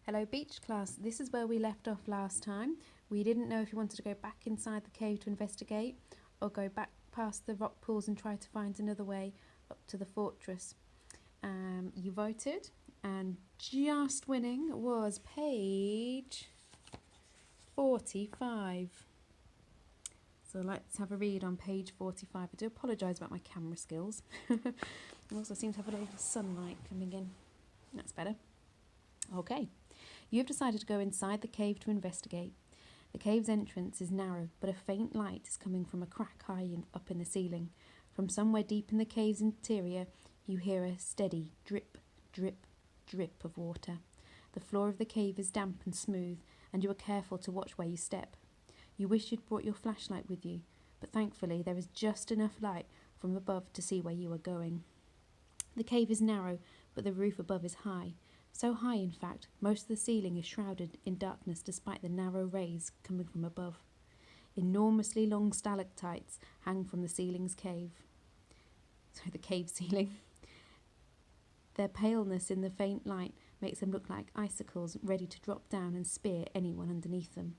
Hello Beach class, this is where we left off last time. We didn't know if you wanted to go back inside the cave to investigate or go back past the rock pools and try to find another way up to the fortress. You voted and just winning was page 45. So let's have a read on page 45. I do apologise about my camera skills. I also seem to have a little sunlight coming in. That's better. Okay. You have decided to go inside the cave to investigate. The cave's entrance is narrow, but a faint light is coming from a crack up in the ceiling. From somewhere deep in the cave's interior, you hear a steady drip, drip, drip of water. The floor of the cave is damp and smooth, and you are careful to watch where you step. You wish you'd brought your flashlight with you, but thankfully there is just enough light from above to see where you are going. The cave is narrow, but the roof above is high. So high, in fact, most of the ceiling is shrouded in darkness despite the narrow rays coming from above. Enormously long stalactites hang from the the cave ceiling. Their paleness in the faint light makes them look like icicles ready to drop down and spear anyone underneath them.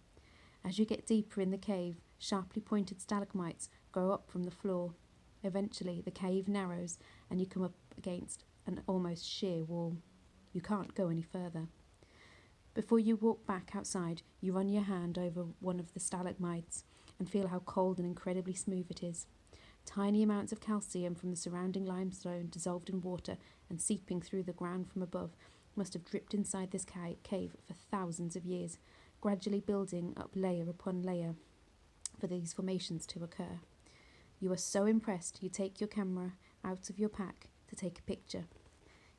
As you get deeper in the cave, sharply pointed stalagmites grow up from the floor. Eventually, the cave narrows and you come up against an almost sheer wall. You can't go any further. Before you walk back outside, you run your hand over one of the stalagmites and feel how cold and incredibly smooth it is. Tiny amounts of calcium from the surrounding limestone dissolved in water and seeping through the ground from above must have dripped inside this cave for thousands of years, gradually building up layer upon layer for these formations to occur. You are so impressed you take your camera out of your pack to take a picture.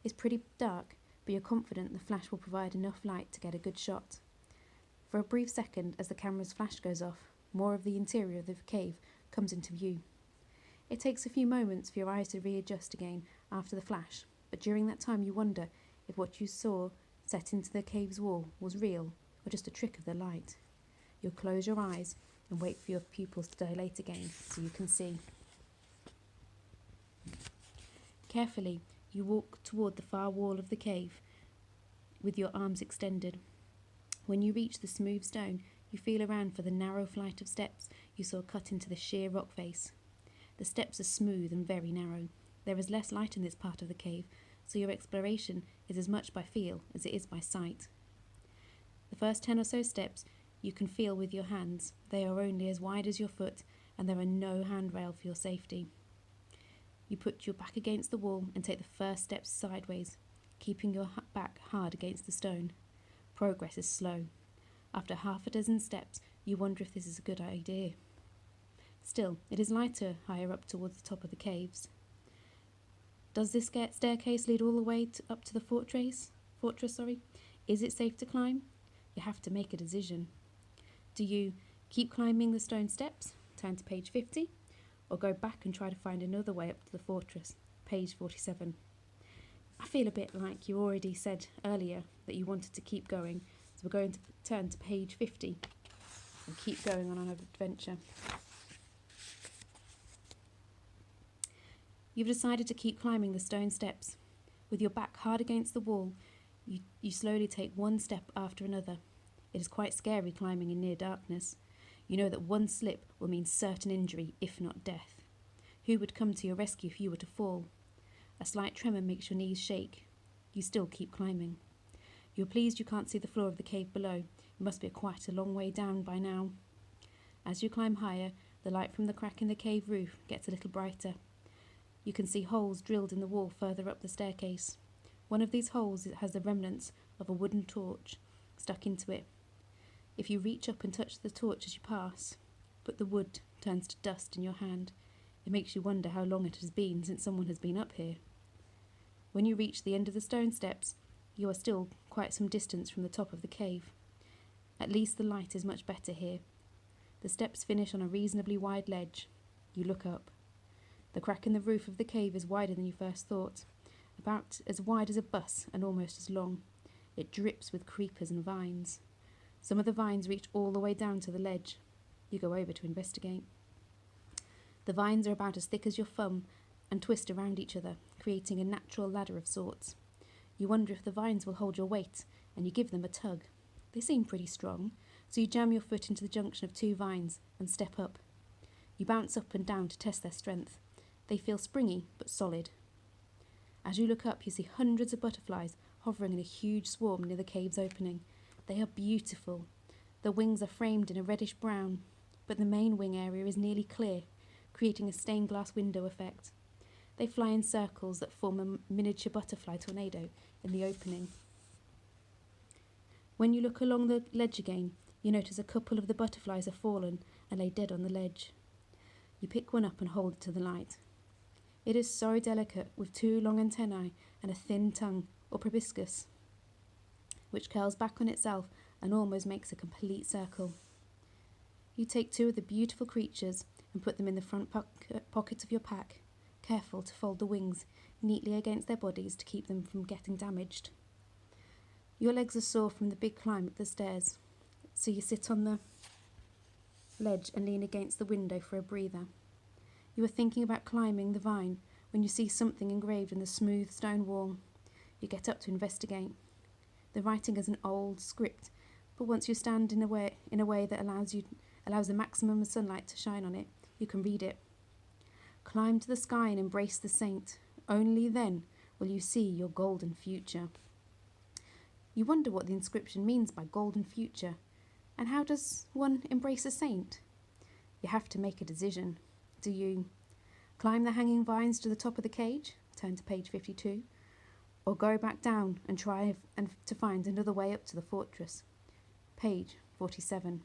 It's pretty dark, but you're confident the flash will provide enough light to get a good shot. For a brief second, as the camera's flash goes off, more of the interior of the cave comes into view. It takes a few moments for your eyes to readjust again after the flash, but during that time you wonder if what you saw set into the cave's wall was real or just a trick of the light. You'll close your eyes and wait for your pupils to dilate again so you can see. Carefully, you walk toward the far wall of the cave with your arms extended. When you reach the smooth stone, you feel around for the narrow flight of steps you saw cut into the sheer rock face. The steps are smooth and very narrow. There is less light in this part of the cave, so your exploration is as much by feel as it is by sight. The first 10 or so steps you can feel with your hands. They are only as wide as your foot, and there are no handrail for your safety. You put your back against the wall and take the first steps sideways, keeping your back hard against the stone. Progress is slow. After half a dozen steps, you wonder if this is a good idea. Still, it is lighter higher up towards the top of the caves. Does this staircase lead all the way up to the fortress? Is it safe to climb? You have to make a decision. Do you keep climbing the stone steps, turn to page 50, or go back and try to find another way up to the fortress, page 47? I feel a bit like you already said earlier that you wanted to keep going, so we're going to turn to page 50 and keep going on our adventure. You've decided to keep climbing the stone steps. With your back hard against the wall, you slowly take one step after another. It is quite scary climbing in near darkness. You know that one slip will mean certain injury, if not death. Who would come to your rescue if you were to fall? A slight tremor makes your knees shake. You still keep climbing. You're pleased you can't see the floor of the cave below. It must be quite a long way down by now. As you climb higher, the light from the crack in the cave roof gets a little brighter. You can see holes drilled in the wall further up the staircase. One of these holes has the remnants of a wooden torch stuck into it. If you reach up and touch the torch as you pass, but the wood turns to dust in your hand, it makes you wonder how long it has been since someone has been up here. When you reach the end of the stone steps, you are still quite some distance from the top of the cave. At least the light is much better here. The steps finish on a reasonably wide ledge. You look up. The crack in the roof of the cave is wider than you first thought, about as wide as a bus and almost as long. It drips with creepers and vines. Some of the vines reach all the way down to the ledge. You go over to investigate. The vines are about as thick as your thumb and twist around each other, creating a natural ladder of sorts. You wonder if the vines will hold your weight, and you give them a tug. They seem pretty strong, so you jam your foot into the junction of two vines and step up. You bounce up and down to test their strength. They feel springy but solid. As you look up, you see hundreds of butterflies hovering in a huge swarm near the cave's opening. They are beautiful. The wings are framed in a reddish brown, but the main wing area is nearly clear, creating a stained glass window effect. They fly in circles that form a miniature butterfly tornado in the opening. When you look along the ledge again, you notice a couple of the butterflies have fallen and lay dead on the ledge. You pick one up and hold it to the light. It is so delicate, with two long antennae and a thin tongue, or proboscis, which curls back on itself and almost makes a complete circle. You take two of the beautiful creatures and put them in the front pocket of your pack, careful to fold the wings neatly against their bodies to keep them from getting damaged. Your legs are sore from the big climb up the stairs, so you sit on the ledge and lean against the window for a breather. You are thinking about climbing the vine when you see something engraved in the smooth stone wall. You get up to investigate. The writing is an old script, but once you stand in a way that allows the maximum of sunlight to shine on it, you can read it. Climb to the sky and embrace the saint. Only then will you see your golden future. You wonder what the inscription means by golden future, and how does one embrace a saint? You have to make a decision. Do you climb the hanging vines to the top of the cage, turn to page 52, or go back down and try to find another way up to the fortress? Page 47.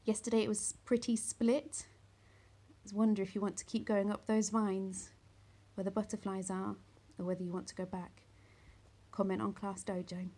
Yesterday it was pretty split. I wonder if you want to keep going up those vines where the butterflies are, or whether you want to go back. Comment on Class Dojo.